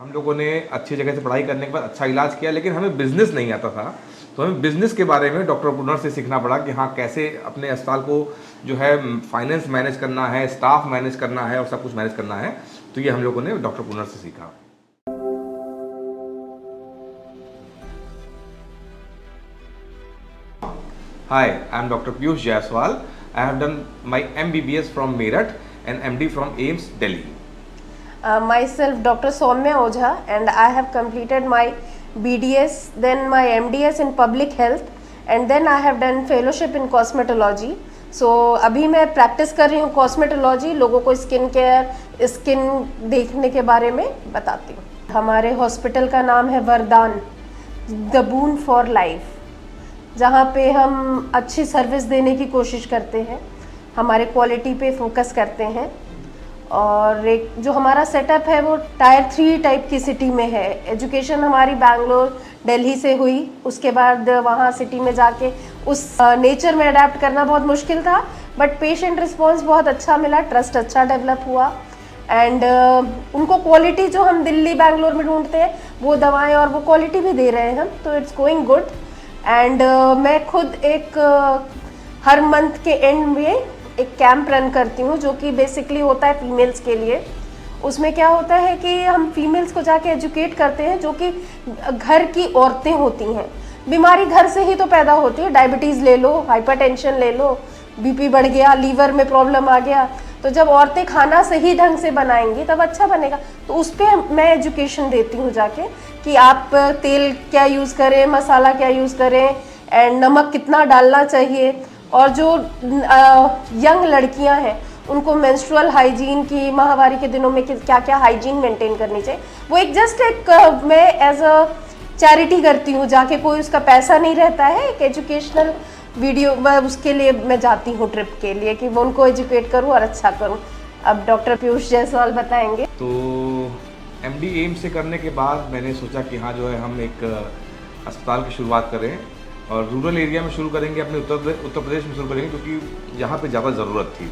हम लोगों ने अच्छी जगह से पढ़ाई करने के बाद अच्छा इलाज किया, लेकिन हमें बिजनेस नहीं आता था। तो हमें बिजनेस के बारे में डॉक्टर पुनर से सीखना पड़ा कि हाँ, कैसे अपने अस्पताल को जो है फाइनेंस मैनेज करना है, स्टाफ मैनेज करना है और सब कुछ मैनेज करना है। तो ये हम लोगों ने डॉक्टर पुनर से सीखा। Hi, I am Dr. Piyush Jaiswal. I have done my MBBS from Meerut and MD from AIIMS, Delhi. Myself Dr. Soumya Ojha, and I have completed my BDS, then my MDS in Public Health, and then I have done fellowship in cosmetology. So अभी मैं practice कर रही हूँ cosmetology, लोगों को skin care, skin देखने के बारे में बताती हूँ। हमारे हॉस्पिटल का नाम है वरदान, द बून फॉर लाइफ, जहाँ पे हम अच्छी सर्विस देने की कोशिश करते हैं, हमारे क्वालिटी पे फोकस करते हैं। और एक जो हमारा सेटअप है वो टायर 3 टाइप की सिटी में है। एजुकेशन हमारी बैंगलोर, दिल्ली से हुई, उसके बाद वहाँ सिटी में जाके उस नेचर में अडेप्ट करना बहुत मुश्किल था, बट पेशेंट रिस्पॉन्स बहुत अच्छा मिला, ट्रस्ट अच्छा डेवलप हुआ। एंड उनको क्वालिटी जो हम दिल्ली बैंगलोर में ढूंढते हैं वो दवाएं और वो क्वालिटी भी दे रहे हैं हम, तो इट्स गोइंग गुड। एंड मैं खुद एक हर मंथ के एंड में एक कैंप रन करती हूँ, जो कि बेसिकली होता है फीमेल्स के लिए। उसमें क्या होता है कि हम फीमेल्स को जाके एजुकेट करते हैं, जो कि घर की औरतें होती हैं। बीमारी घर से ही तो पैदा होती है, डायबिटीज़ ले लो, हाइपरटेंशन ले लो, बीपी बढ़ गया, लीवर में प्रॉब्लम आ गया। तो जब औरतें खाना सही ढंग से बनाएंगी तब अच्छा बनेगा। तो उस पर मैं एजुकेशन देती हूँ जाके कि आप तेल क्या यूज़ करें, मसाला क्या यूज़ करें, एंड नमक कितना डालना चाहिए। और जो यंग लड़कियां हैं उनको मेंस्ट्रुअल हाइजीन की, माहवारी के दिनों में क्या क्या हाइजीन मेंटेन करनी चाहिए, वो एक जस्ट एक मैं एज अ चैरिटी करती हूँ जाके, कोई उसका पैसा नहीं रहता है, एक एजुकेशनल वीडियो उसके लिए मैं जाती हूँ ट्रिप के लिए कि वो उनको एजुकेट करूँ और अच्छा करूँ। अब डॉक्टर पीयूष जायसवाल बताएंगे। तो MD एम्स से करने के बाद मैंने सोचा कि हाँ, जो है हम एक अस्पताल की शुरुआत करें और रूरल एरिया में शुरू करेंगे, अपने उत्तर प्रदेश में शुरू करेंगे, क्योंकि यहाँ पे ज़्यादा ज़रूरत थी।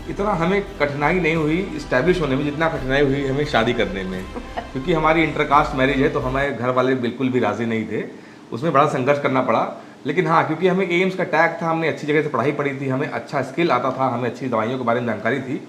इतना हमें कठिनाई नहीं हुई इस्टेब्लिश होने में जितना कठिनाई हुई हमें शादी करने में, क्योंकि हमारी इंटरकास्ट मैरिज है, तो हमारे घर वाले बिल्कुल भी राज़ी नहीं थे। उसमें बड़ा संघर्ष करना पड़ा। लेकिन हाँ, क्योंकि हमें एम्स का टैग था, हमने अच्छी जगह से पढ़ाई पढ़ी थी, हमें अच्छा स्किल आता था, हमें अच्छी दवाइयों के बारे में जानकारी थी,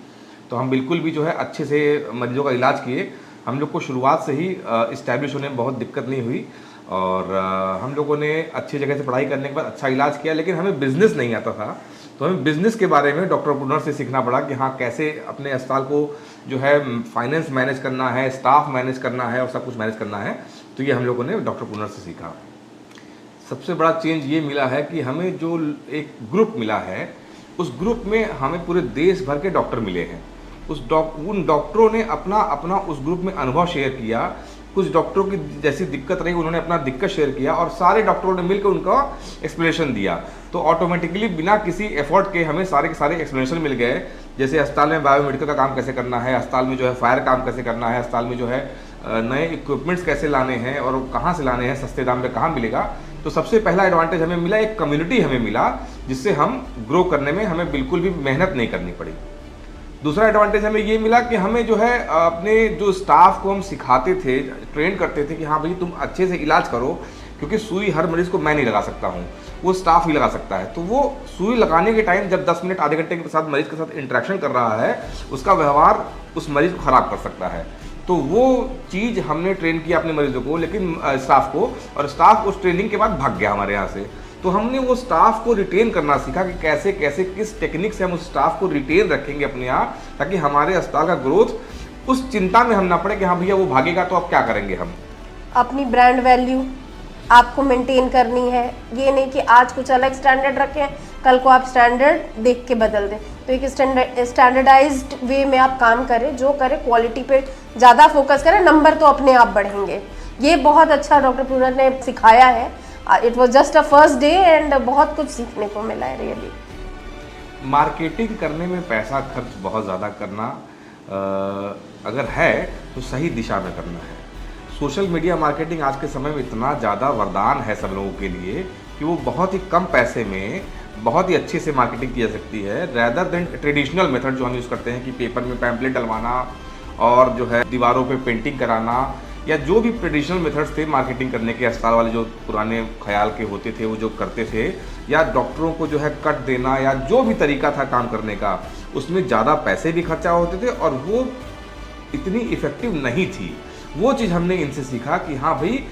तो हम बिल्कुल भी जो है अच्छे से मरीजों का इलाज किए। हम लोग को शुरुआत से ही इस्टेब्लिश होने में बहुत दिक्कत नहीं हुई और हम लोगों ने अच्छी जगह से पढ़ाई करने के बाद अच्छा इलाज किया, लेकिन हमें बिज़नेस नहीं आता था। तो हमें बिज़नेस के बारे में डॉक्टर पुनर से सीखना पड़ा कि हाँ, कैसे अपने अस्पताल को जो है फाइनेंस मैनेज करना है, स्टाफ मैनेज करना है और सब कुछ मैनेज करना है। तो ये हम लोगों ने डॉक्टर पुनर से सीखा। सबसे बड़ा चेंज ये मिला है कि हमें जो एक ग्रुप मिला है, उस ग्रुप में हमें पूरे देश भर के डॉक्टर मिले हैं। उन डॉक्टरों ने अपना उस ग्रुप में अनुभव शेयर किया। कुछ डॉक्टरों की जैसी दिक्कत रही, उन्होंने अपना दिक्कत शेयर किया और सारे डॉक्टरों ने मिलकर उनका एक्सप्लेनेशन दिया। तो ऑटोमेटिकली बिना किसी एफर्ट के हमें सारे के सारे एक्सप्लेनेशन मिल गए। जैसे अस्पताल में बायोमेडिकल का काम कैसे करना है, अस्पताल में जो है फायर काम कैसे करना है, अस्पताल में जो है नए इक्विपमेंट्स कैसे लाने हैं और कहाँ से लाने हैं, सस्ते दाम में कहाँ मिलेगा। तो सबसे पहला एडवांटेज हमें मिला, एक कम्युनिटी हमें मिला, जिससे हम ग्रो करने में हमें बिल्कुल भी मेहनत नहीं करनी पड़ी। दूसरा एडवांटेज हमें ये मिला कि हमें जो है अपने जो स्टाफ को हम सिखाते थे, ट्रेन करते थे कि हाँ भाई, तुम अच्छे से इलाज करो, क्योंकि सुई हर मरीज़ को मैं नहीं लगा सकता हूँ, वो स्टाफ ही लगा सकता है। तो वो सुई लगाने के टाइम जब 10 मिनट आधे घंटे के साथ मरीज़ के साथ इंटरेक्शन कर रहा है, उसका व्यवहार उस मरीज़ को ख़राब कर सकता है। तो वो चीज़ हमने ट्रेन किया अपने मरीजों को, लेकिन स्टाफ को, और स्टाफ उस ट्रेनिंग के बाद भाग गया हमारे यहाँ से। तो हमने वो स्टाफ को रिटेन करना सीखा कि कैसे कैसे किस टेक्निक से हम उस स्टाफ को रिटेन रखेंगे अपने यहाँ, ताकि हमारे अस्पताल का ग्रोथ उस चिंता में हम ना पड़े कि हाँ भैया वो भागेगा तो अब क्या करेंगे हम। अपनी ब्रांड वैल्यू आपको मेंटेन करनी है, ये नहीं कि आज कुछ अलग स्टैंडर्ड रखें, कल को आप स्टैंडर्ड देख के बदल दें। तो एक स्टैंडर्डाइज्ड वे में आप काम करें, जो करें क्वालिटी पे ज़्यादा फोकस करें, नंबर तो अपने आप बढ़ेंगे। ये बहुत अच्छा डॉक्टर पुनर ने सिखाया है। It was just a first day and बहुत कुछ सीखने को मिला है रियली। मार्केटिंग करने में पैसा खर्च बहुत ज़्यादा करना अगर है तो सही दिशा में करना है। सोशल मीडिया मार्केटिंग आज के समय में इतना ज़्यादा वरदान है सब लोगों के लिए कि वो बहुत ही कम पैसे में बहुत ही अच्छे से मार्केटिंग की जा सकती है, रैदर देन ट्रेडिशनल मेथड जो हम यूज़ करते हैं कि पेपर में पैम्पलेट डलवाना और जो है दीवारों पे पेंटिंग कराना, या जो भी ट्रेडिशनल मेथड्स थे मार्केटिंग करने के, अस्पताल वाले जो पुराने ख्याल के होते थे वो जो करते थे, या डॉक्टरों को जो है कट देना, या जो भी तरीका था काम करने का, उसमें ज़्यादा पैसे भी खर्चा होते थे और वो इतनी इफ़ेक्टिव नहीं थी। वो चीज़ हमने इनसे सीखा कि हाँ भाई,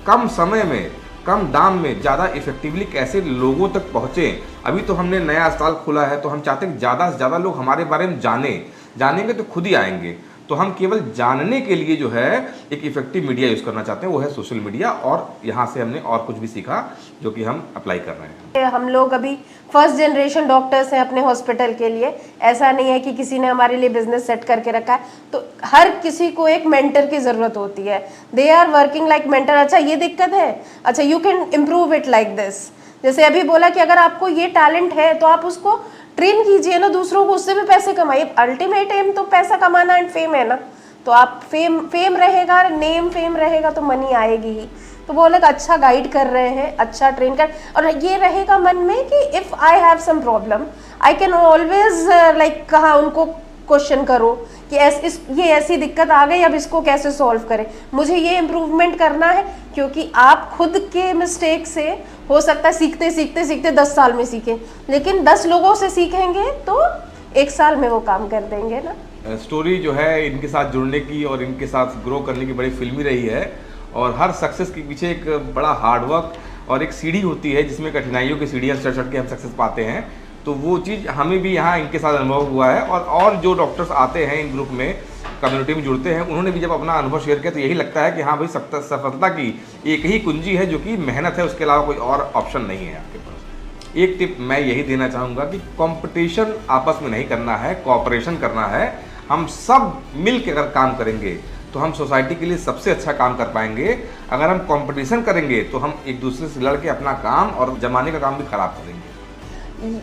कम समय में कम दाम में ज़्यादा इफेक्टिवली कैसे लोगों तक पहुँचें। अभी तो हमने नया अस्पताल खोला है तो हम चाहते हैं ज़्यादा से ज़्यादा लोग हमारे बारे में जानेंगे तो खुद ही आएंगे। तो हम केवल जानने के लिए जो है एक इफेक्टिव मीडिया यूज़ करना चाहते हैं, वो है सोशल मीडिया। और यहाँ से हमने और कुछ भी सीखा जो कि हम अप्लाई कर रहे हैं। हम लोग अभी फर्स्ट जनरेशन डॉक्टर्स हैं अपने हॉस्पिटल के लिए। ऐसा नहीं है कि किसी ने हमारे लिए बिजनेस सेट करके रखा है, तो हर किसी को एक मेंटर की ज़रूरत होती है। They are working like mentor. अच्छा ये दिक्कत है, अच्छा you can improve it like this. जैसे अभी बोला कि अगर आपको ये टैलेंट है तो आप उसको ट्रेन कीजिए ना, दूसरों को उससे भी पैसे कमाइए। अल्टीमेट एम तो पैसा कमाना एंड फेम है ना। तो आप फेम रहेगा, नेम फेम रहेगा तो मनी आएगी ही। तो वो लोग अच्छा गाइड कर रहे हैं, अच्छा ट्रेन कर, और ये रहेगा मन में कि if I have some problem I can always like कहा उनको क्वेश्चन करो कि ये ऐसी दिक्कत आ गई, अब इसको कैसे सॉल्व करें, मुझे ये इम्प्रूवमेंट करना है। क्योंकि आप खुद के मिस्टेक से हो सकता है सीखते सीखते सीखते 10 साल में सीखें, लेकिन 10 लोगों से सीखेंगे तो 1 साल में वो काम कर देंगे ना। स्टोरी जो है इनके साथ जुड़ने की और इनके साथ ग्रो करने की बड़ी फिल्मी रही है। और हर सक्सेस के पीछे एक बड़ा हार्डवर्क और एक सीढ़ी होती है जिसमें कठिनाइयों की सीढ़ियाँ चढ़ चढ़ के हम सक्सेस पाते हैं। तो वो चीज़ हमें भी यहाँ इनके साथ अनुभव हुआ है। और जो डॉक्टर्स आते हैं इन ग्रुप में, कम्युनिटी में जुड़ते हैं, उन्होंने भी जब अपना अनुभव शेयर किया तो यही लगता है कि हाँ भाई, सफलता की एक ही कुंजी है जो कि मेहनत है, उसके अलावा कोई और ऑप्शन नहीं है आपके पास। एक टिप मैं यही देना चाहूँगा कि कंपटीशन आपस में नहीं करना है, कोऑपरेशन करना है। हम सब मिल के अगर काम करेंगे तो हम सोसाइटी के लिए सबसे अच्छा काम कर पाएंगे। अगर हम कंपटीशन करेंगे तो हम एक दूसरे से लड़ के अपना काम और जमाने का काम भी खराब करेंगे।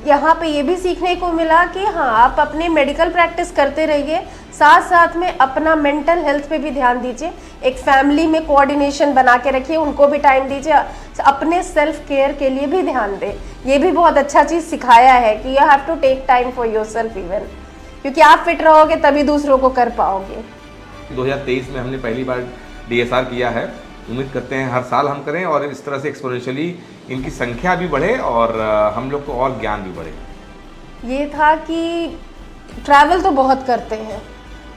यहाँ पे ये भी सीखने को मिला कि हाँ, आप अपनी मेडिकल प्रैक्टिस करते रहिए, साथ साथ में अपना मेंटल हेल्थ पे भी ध्यान दीजिए। एक फैमिली में कोऑर्डिनेशन बना के रखिए, उनको भी टाइम दीजिए, अपने सेल्फ केयर के लिए भी ध्यान दें। ये भी बहुत अच्छा चीज़ सिखाया है कि you have to take time for yourself even, क्योंकि आप फिट रहोगे तभी दूसरों को कर पाओगे। 2023 में हमने पहली बार DSR किया है। उम्मीद करते हैं हर साल हम करें और इस तरह से एक्सपोनेंशियली इनकी संख्या भी बढ़े और हम लोग को और ज्ञान भी बढ़े। ये था कि ट्रैवल तो बहुत करते हैं,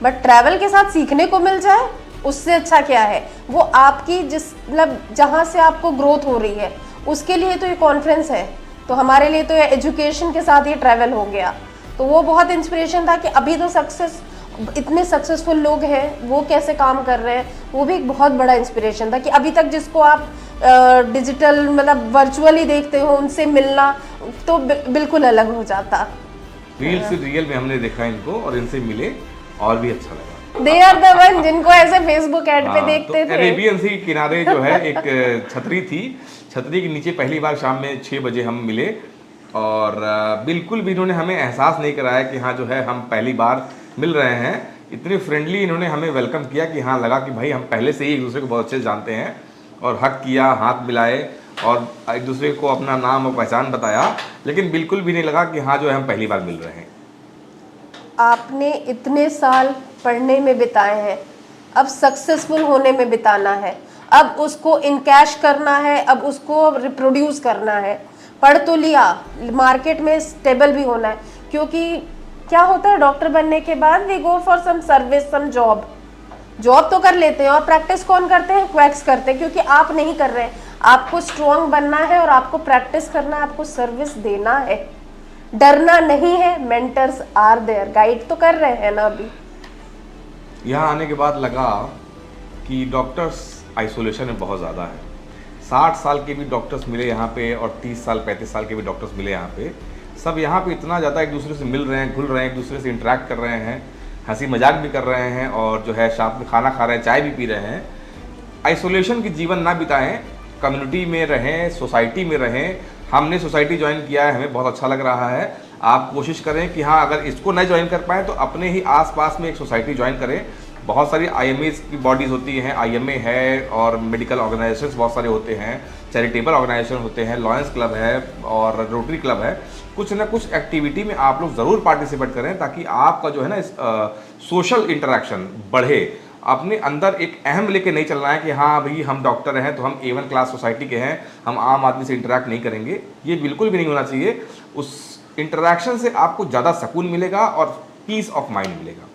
बट ट्रैवल के साथ सीखने को मिल जाए उससे अच्छा क्या है। वो आपकी जिस मतलब जहाँ से आपको ग्रोथ हो रही है उसके लिए तो ये कॉन्फ्रेंस है, तो हमारे लिए तो ये एजुकेशन के साथ ये ट्रैवल हो गया। तो वो बहुत इंस्पिरेशन था कि अभी तो इतने सक्सेसफुल लोग हैं, वो कैसे काम कर रहे हैं। वो भी एक बहुत बड़ा इंस्पिरेशन था कि अभी तक जिसको आप डिजिटल मतलब वर्चुअली देखते हो, उनसे मिलना तो बिल्कुल अलग हो जाता। रियल से रियल में हमने देखा इनको और इनसे मिले और भी अच्छा लगा। दे आर द वन जिनको ऐसे फेसबुक ऐड पे देखते तो थे। अरेबियन सी किनारे जो है एक छतरी थी, छतरी के नीचे पहली बार शाम में 6 बजे हम मिले और बिल्कुल भी इन्होंने हमें एहसास नहीं कराया कि हाँ जो है हम पहली बार मिल रहे हैं। इतने फ्रेंडली इन्होंने हमें वेलकम किया कि हाँ लगा कि भाई हम पहले से ही एक दूसरे को बहुत अच्छे से जानते हैं, और हक किया, हाथ मिलाए और एक दूसरे को अपना नाम और पहचान बताया, लेकिन बिल्कुल भी नहीं लगा कि हाँ जो है हम पहली बार मिल रहे हैं। आपने इतने साल पढ़ने में बिताए हैं, अब सक्सेसफुल होने में बिताना है, अब उसको इनकैश करना है, अब उसको रिप्रोड्यूस करना है। पढ़ तो लिया, मार्केट में स्टेबल भी होना है, क्योंकि क्या होता है डॉक्टर बनने के बाद we go for some service, some job तो कर लेते हैं और प्रैक्टिस कौन करते हैं, क्वैक्स करते हैं, क्योंकि आप नहीं कर रहे हैं। आपको स्ट्रॉन्ग बनना है और आपको प्रैक्टिस करना है, आपको सर्विस देना है, डरना नहीं है। मेंटर्स आर देयर, गाइड तो कर रहे हैं ना। अभी यहाँ आने के बाद लगा कि डॉक्टर्स आइसोलेशन में बहुत ज़्यादा है। 60 साल के भी डॉक्टर्स मिले यहाँ पे और 30 साल 35 साल के भी डॉक्टर्स मिले यहाँ पे। सब यहाँ पे इतना ज़्यादा एक दूसरे से मिल रहे हैं, घुल रहे हैं, एक दूसरे से इंटरेक्ट कर रहे हैं, हंसी मजाक भी कर रहे हैं और जो है साथ में खाना खा रहे हैं, चाय भी पी रहे हैं। आइसोलेशन की जीवन ना बिताएं, कम्युनिटी में रहें, सोसाइटी में रहें। हमने सोसाइटी ज्वाइन किया है, हमें बहुत अच्छा लग रहा है। आप कोशिश करें कि हाँ अगर इसको नहीं ज्वाइन कर पाएँ तो अपने ही आसपास में एक सोसाइटी ज्वाइन करें बहुत सारी IMA की बॉडीज़ होती हैं, IMA है और मेडिकल ऑर्गेनाइजेशंस बहुत सारे होते हैं, चैरिटेबल ऑर्गेनाइजेशन होते हैं, लॉयंस क्लब है और रोटरी क्लब है। कुछ ना कुछ एक्टिविटी में आप लोग ज़रूर पार्टिसिपेट करें ताकि आपका जो है ना सोशल इंटरेक्शन बढ़े। अपने अंदर एक अहम लेके नहीं चलना है कि हाँ भाई हम डॉक्टर हैं तो हम A1 क्लास सोसाइटी के हैं, हम आम आदमी से इंटरेक्ट नहीं करेंगे। ये बिल्कुल भी नहीं होना चाहिए। उस इंटरेक्शन से आपको ज़्यादा सुकून मिलेगा और पीस ऑफ माइंड मिलेगा।